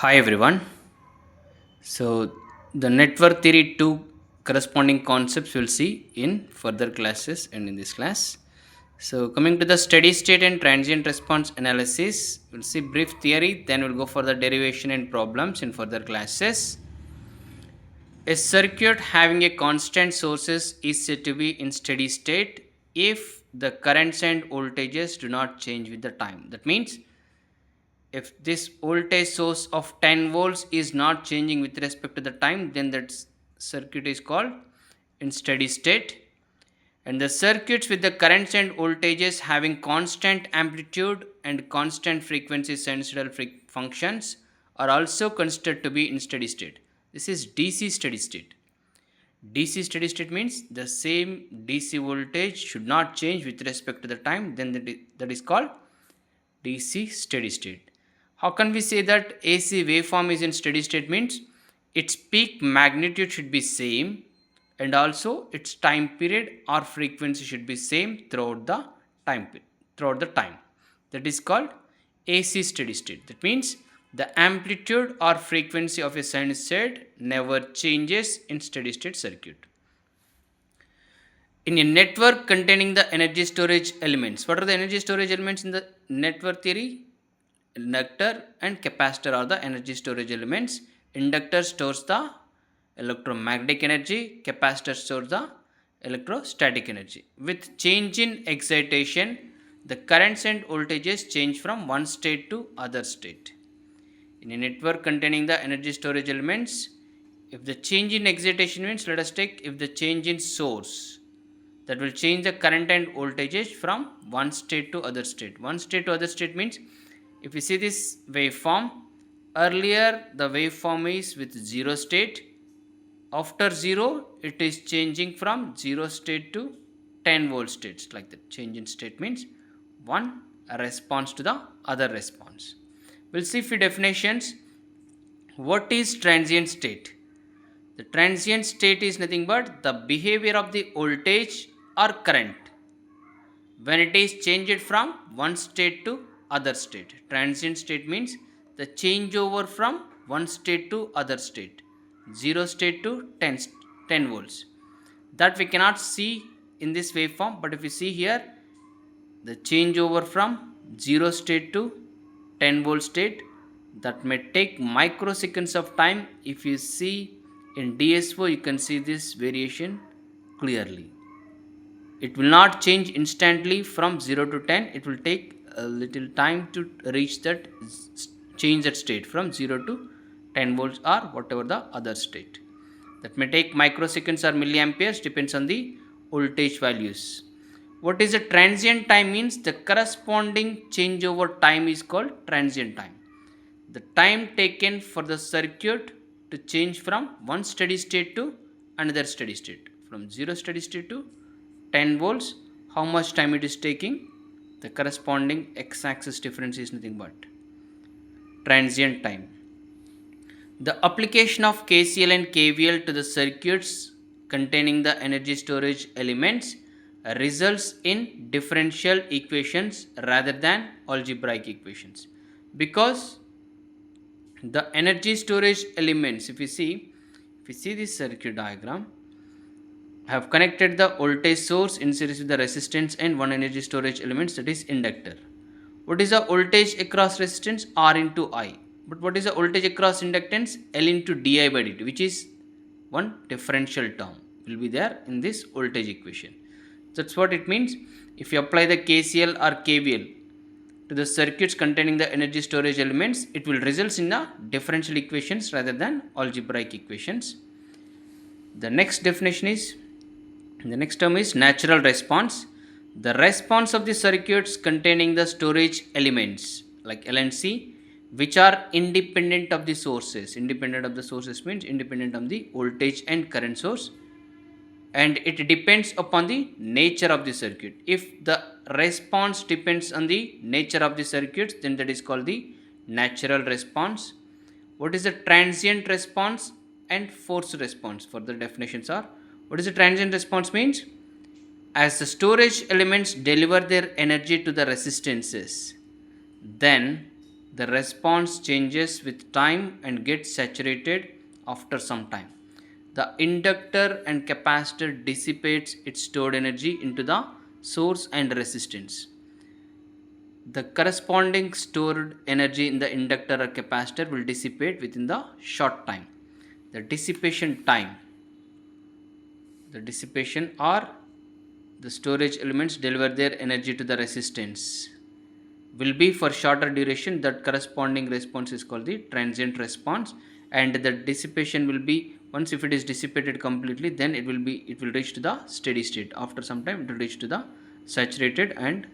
Hi everyone. So the network theory 2 corresponding concepts we'll see in further classes and in this class. So coming to the steady state and transient response analysis, we'll see brief theory, then we'll go for the derivation and problems in further classes. A circuit having a constant sources is said to be in steady state if the currents and voltages do not change with the time. That means if this voltage source of 10 volts is not changing with respect to the time, then that circuit is called in steady state. And the circuits with the currents and voltages having constant amplitude and constant frequency sinusoidal functions are also considered to be in steady state. This is DC steady state. DC steady state means the same DC voltage should not change with respect to the time, then that is called DC steady state. How can we say that AC waveform is in steady state means its peak magnitude should be same and also its time period or frequency should be same throughout the time. That is called AC steady state. That means the amplitude or frequency of a sinusoid never changes in steady state circuit. In a network containing the energy storage elements, what are the energy storage elements in the network theory? Inductor and capacitor are the energy storage elements. Inductor stores the electromagnetic energy, capacitor stores the electrostatic energy. With change in excitation, the currents and voltages change from one state to other state. In a network containing the energy storage elements, if the change in excitation means, let us take if the change in source, that will change the current and voltages from one state to other state. One state to other state means if you see this waveform, earlier the waveform is with 0 state. After 0, it is changing from 0 state to 10 volt states, like that. Change in state means one response to the other response. We'll see few definitions. What is transient state? The transient state is nothing but the behavior of the voltage or current when it is changed from one state to other state. Transient state means the changeover from one state to other state, 0 state to 10 volts. That we cannot see in this waveform, but if you see here, the changeover from 0 state to 10 volt state, that may take microseconds of time. If you see in DSO, you can see this variation clearly. It will not change instantly from 0 to 10. It will take a little time to reach that, change that state from 0 to 10 volts or whatever the other state. That may take microseconds or milliamperes, depends on the voltage values. What is a transient time means the corresponding changeover time is called transient time. The time taken for the circuit to change from one steady state to another steady state, from 0 steady state to 10 volts, how much time it is taking, the corresponding x-axis difference is nothing but transient time. The application of KCL and KVL to the circuits containing the energy storage elements results in differential equations rather than algebraic equations, because the energy storage elements, if you see this circuit diagram, have connected the voltage source in series with the resistance and one energy storage elements, that is inductor. What is the voltage across resistance? R into I. But what is the voltage across inductance? L into di by dt, which is one differential term will be there in this voltage equation. That's what it means. If you apply the KCL or KVL to the circuits containing the energy storage elements, it will result in the differential equations rather than algebraic equations. The next definition is, the next term is natural response. The response of the circuits containing the storage elements like L and C, which are independent of the sources. Independent of the sources means independent of the voltage and current source, and it depends upon the nature of the circuit. If the response depends on the nature of the circuits, then that is called the natural response. What is the transient response and forced response? For the definitions are, what is the transient response means? As the storage elements deliver their energy to the resistances, then The response changes with time and gets saturated after some time. The inductor and capacitor dissipates its stored energy into the source and resistance. The corresponding stored energy in the inductor or capacitor will dissipate within the short time. The dissipation time, the dissipation or the storage elements deliver their energy to the resistance will be for shorter duration. That corresponding response is called the transient response, and the dissipation will be, once if it is dissipated completely, then it will reach to the steady state. After some time it will reach to the saturated and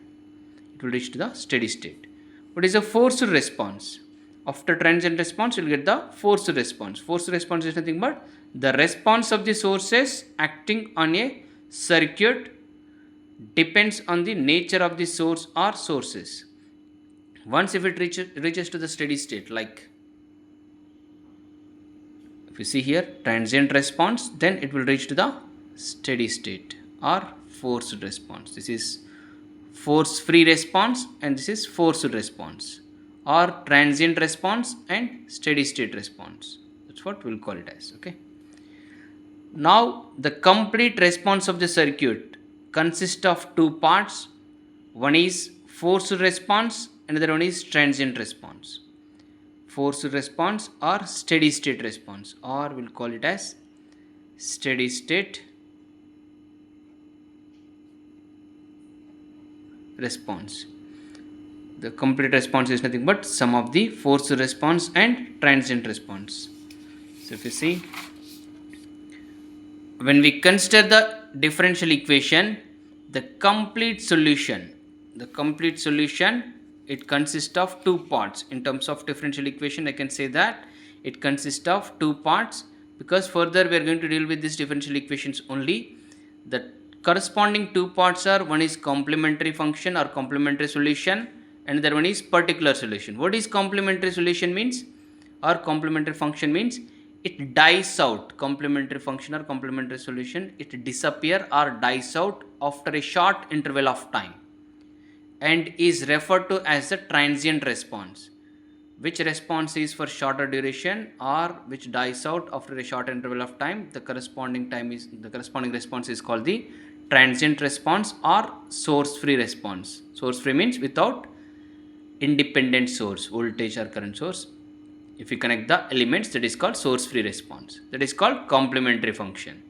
it will reach to the steady state. What is a forced response? After transient response you will get the forced response. Forced response is nothing but the response of the sources acting on a circuit depends on the nature of the source or sources. Once if it reaches to the steady state, like if you see here transient response, then it will reach to the steady state or forced response. This is force free response and this is forced response, or transient response and steady state response. That's what we'll call it as. Okay, now the complete response of the circuit consists of two parts. One is forced response, another one is transient response. Forced response or steady state response, or we'll call it as steady state response. The complete response is nothing but sum of the forced response and transient response. So if you see, when we consider the differential equation, the complete solution, it consists of two parts. In terms of differential equation, I can say that it consists of two parts, because further we are going to deal with these differential equations only. The corresponding two parts are, one is complementary function or complementary solution, and the other one is particular solution. What is complementary solution means, or complementary function means? It dies out. Complementary function or complementary solution, it disappear or dies out after a short interval of time and is referred to as the transient response. Which response is for shorter duration or which dies out after a short interval of time, the corresponding response is called the transient response or source free response. Source free means without independent source, voltage or current source. If you connect the elements, that is called source free response. That is called complementary function.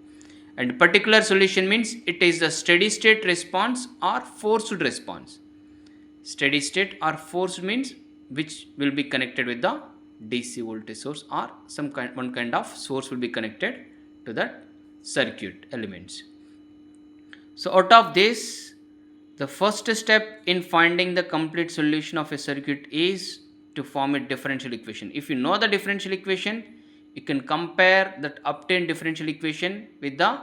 And particular solution means it is the steady state response or forced response. Steady state or forced means which will be connected with the DC voltage source, or one kind of source will be connected to that circuit elements. So out of this, the first step in finding the complete solution of a circuit is to form a differential equation. If you know the differential equation, you can compare that obtained differential equation with the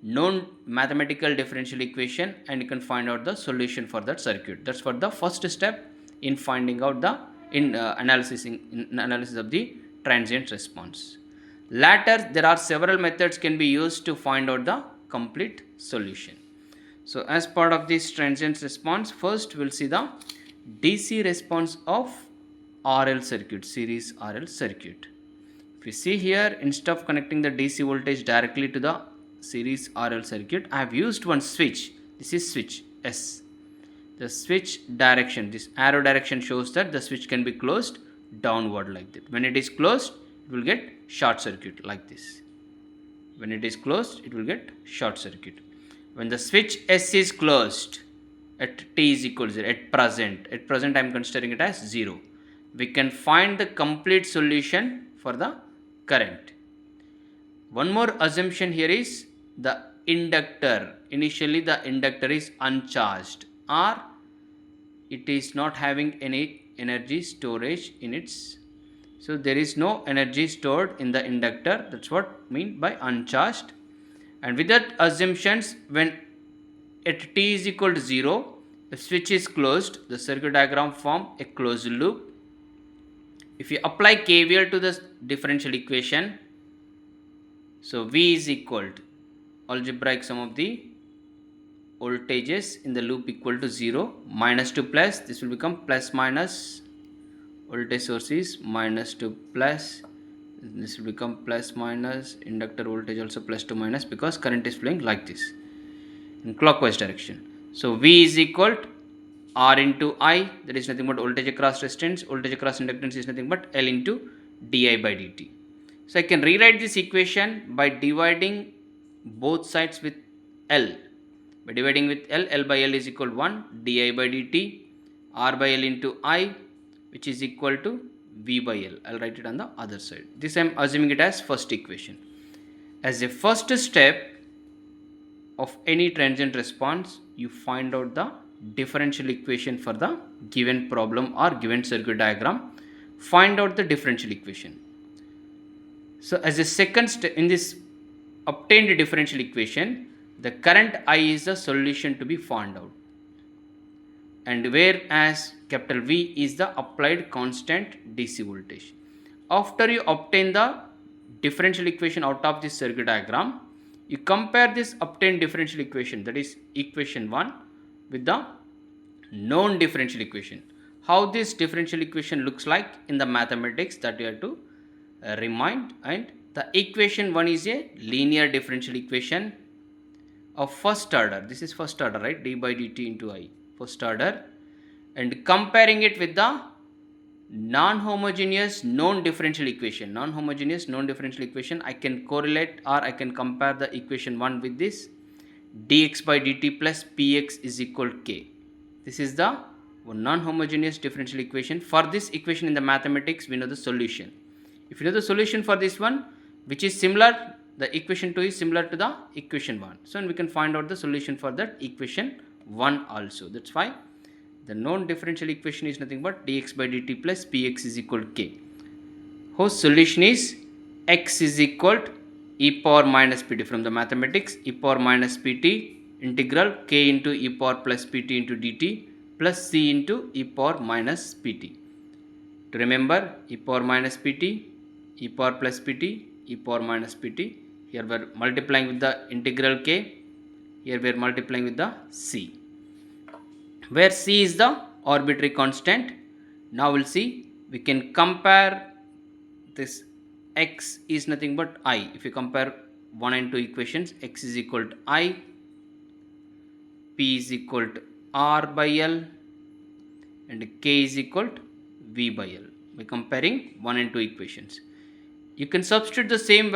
known mathematical differential equation and you can find out the solution for that circuit. That's for the first step in finding out the analysis of the transient response. Later, there are several methods can be used to find out the complete solution. So as part of this transient response, first we'll see the DC response of RL circuit, series RL circuit. If you see here, instead of connecting the DC voltage directly to the series RL circuit, I have used one switch. This is switch S. The switch direction, this arrow direction shows that the switch can be closed downward like that. When it is closed, it will get short circuit like this. When it is closed, it will get short circuit. When the switch S is closed at t is equal to 0, at present I am considering it as 0, we can find the complete solution for the current. One more assumption here is the inductor. Initially the inductor is uncharged or it is not having any energy storage in its. So there is no energy stored in the inductor. That's what mean by uncharged. And with that assumptions, when at t is equal to 0, the switch is closed, the circuit diagram form a closed loop. If you apply KVL to the differential equation, so V is equal to algebraic sum of the voltages in the loop equal to 0, minus to plus, this will become plus minus voltage source is minus to plus, this will become plus minus, inductor voltage also plus to minus, because current is flowing like this in clockwise direction. So V is equal to R into I, that is nothing but voltage across resistance, voltage across inductance is nothing but L into di by dt. So I can rewrite this equation by dividing both sides with L. By dividing with L, L by L is equal to 1, di by dt, R by L into I, which is equal to V by L. I'll write it on the other side. This I'm assuming it as first equation. As a first step of any transient response, you find out the differential equation for the given problem or given circuit diagram. Find out the differential equation. So as a second step in this obtained differential equation, the current I is the solution to be found out, and whereas capital V is the applied constant DC voltage. After you obtain the differential equation out of this circuit diagram, you compare this obtained differential equation, that is equation 1, with the known differential equation. How this differential equation looks like in the mathematics, that you have to remind. And the equation 1 is a linear differential equation of first order. This is first order, right? D by dt into I, first order. And comparing it with the non-homogeneous known differential equation. Non-homogeneous known differential equation, I can correlate or I can compare the equation 1 with this dx by dt plus px is equal to k. This is the non-homogeneous differential equation. For this equation in the mathematics, we know the solution. If you know the solution for this one, which is similar, the equation 2 is similar to the equation 1. So we can find out the solution for that equation 1 also. That's why the known differential equation is nothing but dx by dt plus px is equal to k, whose solution is x is equal to e power minus pt. From the mathematics, e power minus pt integral k into e power plus pt into dt plus c into e power minus pt. To remember, e power minus pt, e power plus pt, e power minus pt. Here we are multiplying with the integral k, here we are multiplying with the c, where c is the arbitrary constant. Now we'll see, we can compare this x is nothing but I. If you compare 1 and 2 equations, x is equal to I, p is equal to r by L, and k is equal to v by L. By comparing 1 and 2 equations, you can substitute the same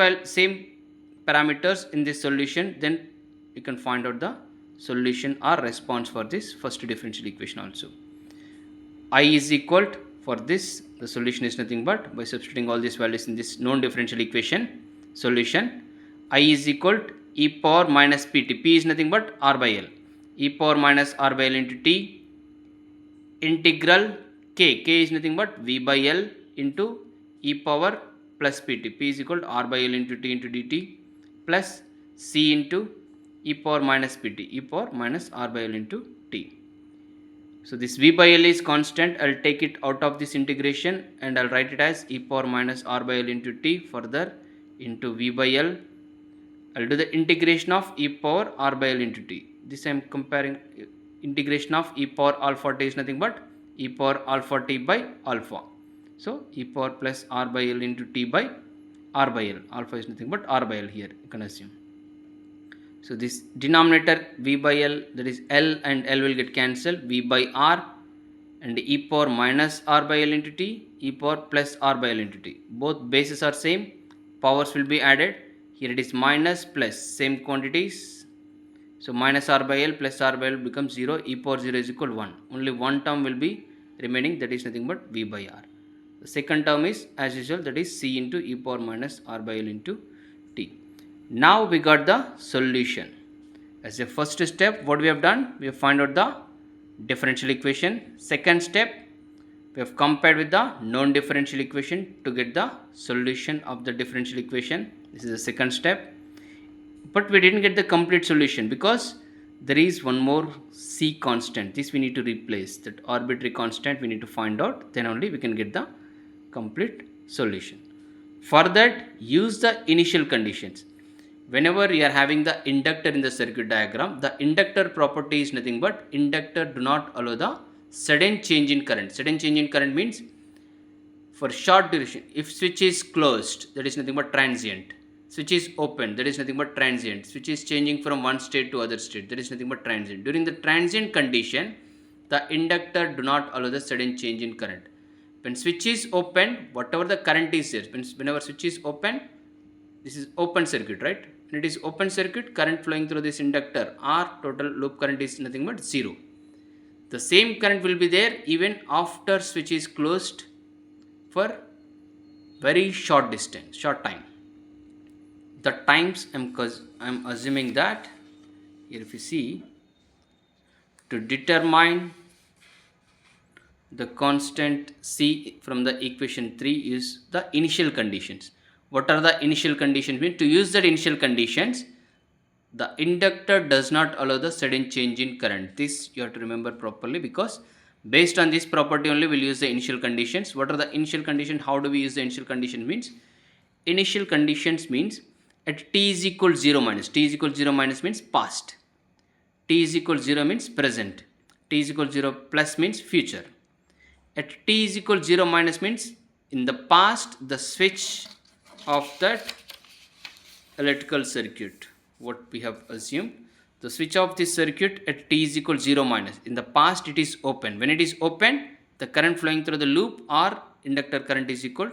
parameters in this solution, then you can find out the solution or response for this first differential equation also. I is equal to, for this, the solution is nothing but, by substituting all these values in this known differential equation solution, I is equal to e power minus pt, p is nothing but r by L, e power minus r by L into t integral k, k is nothing but v by L into e power plus pt, p is equal to r by L into t into dt plus c into e power minus pt, e power minus r by L into t. So this v by L is constant. I'll take it out of this integration and I'll write it as e power minus r by L into t further into v by L. I'll do the integration of e power r by L into t. This I am comparing integration of e power alpha t is nothing but e power alpha t by alpha. So e power plus r by L into t by r by L. Alpha is nothing but r by L here, you can assume. So this denominator v by L, that is L and L will get cancelled, v by r, and e power minus r by L into t, e power plus r by L into t. Both bases are same, powers will be added. Here it is minus plus, same quantities. So minus r by L plus r by L becomes 0, e power 0 is equal to 1. Only one term will be remaining, that is nothing but v by r. The second term is as usual, that is c into e power minus r by L into t. Now we got the solution. As a first step, what we have done, we have found out the differential equation. Second step, we have compared with the known differential equation to get the solution of the differential equation. This is the second step. But we didn't get the complete solution because there is one more c constant. This we need to replace, that arbitrary constant we need to find out, then only we can get the complete solution. For that, use the initial conditions. Whenever you are having the inductor in the circuit diagram, the inductor property is nothing but inductor do not allow the sudden change in current. Sudden change in current means For short duration, if switch is closed, that is nothing but transient. Switch is open, that is nothing but transient. Switch is changing from one state to other state, that is nothing but transient. During the transient condition, the inductor do not allow the sudden change in current. When switch is open, whatever the current is there, whenever switch is open, this is open circuit, right? When it is open circuit, current flowing through this inductor or total loop current is nothing but 0. The same current will be there even after switch is closed for very short distance, short time. The times I'm assuming that here, if you see, to determine the constant C from the equation 3 is the initial conditions. What are the initial conditions? To use that initial conditions, the inductor does not allow the sudden change in current. This you have to remember properly, because based on this property only we'll use the initial conditions. What are the initial conditions? How do we use the initial condition? Initial conditions means at t is equal 0 minus. T is equal 0 minus means past. T is equal 0 means present. T is equal 0 plus means future. At t is equal 0 minus means in the past the switch of that electrical circuit, what we have assumed, the switch of this circuit at t is equal 0 minus, in the past it is open. When it is open, the current flowing through the loop or inductor current is equal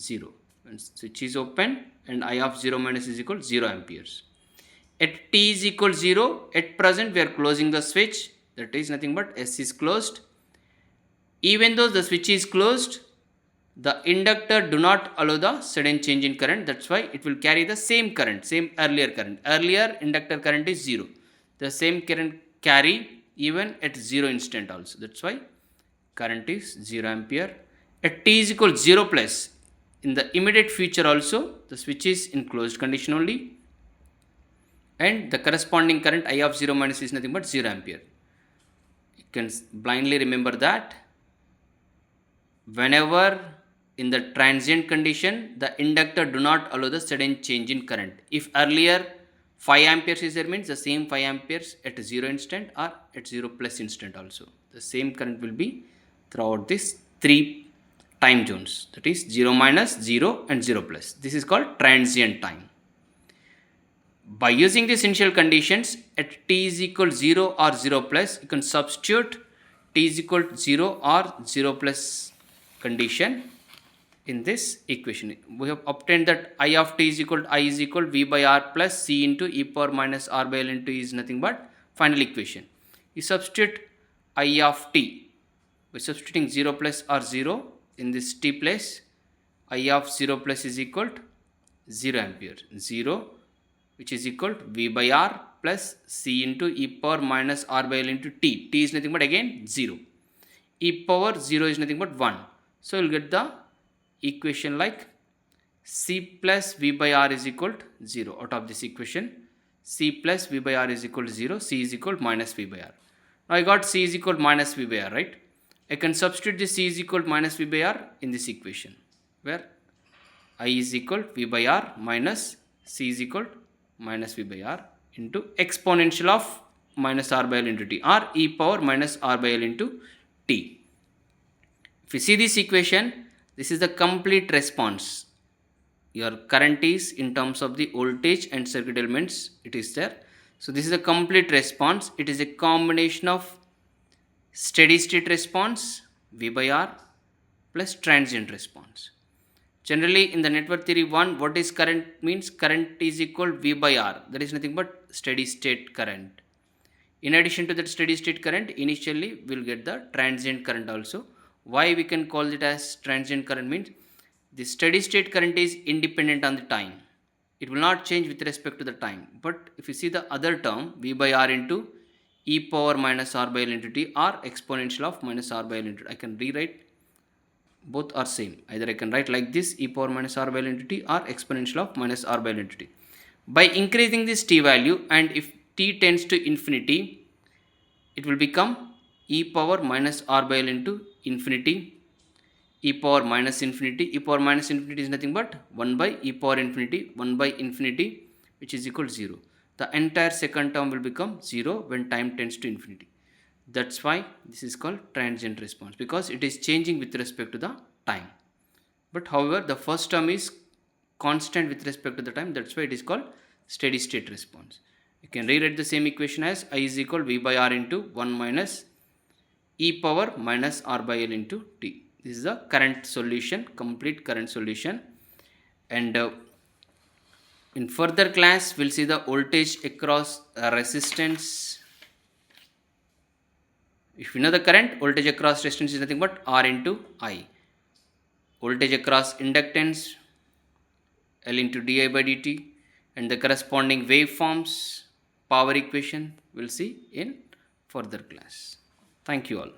0. When switch is open and I of 0 minus is equal 0 amperes. At t is equal 0, at present we are closing the switch, that is nothing but S is closed. Even though the switch is closed, the inductor do not allow the sudden change in current. That's why it will carry the same current, same earlier current. Earlier inductor current is 0. The same current carry even at 0 instant also. That's why current is 0 ampere. At t is equal 0 plus, in the immediate future also, the switch is in closed condition only. And the corresponding current I of 0 minus is nothing but 0 ampere. You can blindly remember that whenever in the transient condition, the inductor do not allow the sudden change in current. If earlier 5 amperes is there, means the same 5 amperes at 0 instant or at 0 plus instant also. The same current will be throughout these 3 time zones, that is 0 minus, 0 and 0 plus. This is called transient time. By using these initial conditions, at t is equal 0 or 0 plus, you can substitute t is equal to 0 or 0 plus condition in this equation. We have obtained that I of t is equal to I is equal to V by R plus C into e power minus R by L into E is nothing but final equation. You substitute I of t by substituting 0 plus or 0 in this t place. I of 0 plus is equal to 0 ampere. 0 which is equal to V by R plus C into e power minus R by L into t. T is nothing but again 0. E power 0 is nothing but 1. So you'll get the equation like C plus V by R is equal to 0 out of this equation. C plus V by R is equal to 0. C is equal to minus V by R. Now I got C is equal to minus V by R, right? I can substitute this C is equal to minus V by R in this equation, where I is equal to V by R minus C is equal to minus V by R into exponential of minus R by L into T, or e power minus R by L into T. If you see this equation, this is the complete response. Your current is in terms of the voltage and circuit elements, it is there. So this is a complete response. It is a combination of steady state response V by R plus transient response. Generally in the network theory 1, what is current means? Current is equal to V by R. That is nothing but steady state current. In addition to that steady state current, initially we will get the transient current also. Why we can call it as transient current means the steady state current is independent on the time. It will not change with respect to the time. But if you see the other term, V by R into e power minus R by L into T, or exponential of minus R by L into T, I can rewrite, both are same. Either I can write like this, e power minus R by L into T, or exponential of minus R by L into T. By increasing this T value, and if T tends to infinity, it will become e power minus R by L into infinity, e power minus infinity. E power minus infinity is nothing but 1 by e power infinity, 1 by infinity, which is equal to 0. The entire second term will become 0 when time tends to infinity. That's why this is called transient response, because it is changing with respect to the time. but however the first term is constant with respect to the time, that's why it is called steady state response. You can rewrite the same equation as I is equal V by R into 1 minus e power minus R by L into t. This is the current solution, complete current solution. And in further class we'll see the voltage across resistance. If you know the current, voltage across resistance is nothing but R into I. Voltage across inductance, L into di by dt, and the corresponding waveforms, power equation we'll see in further class. Thank you all.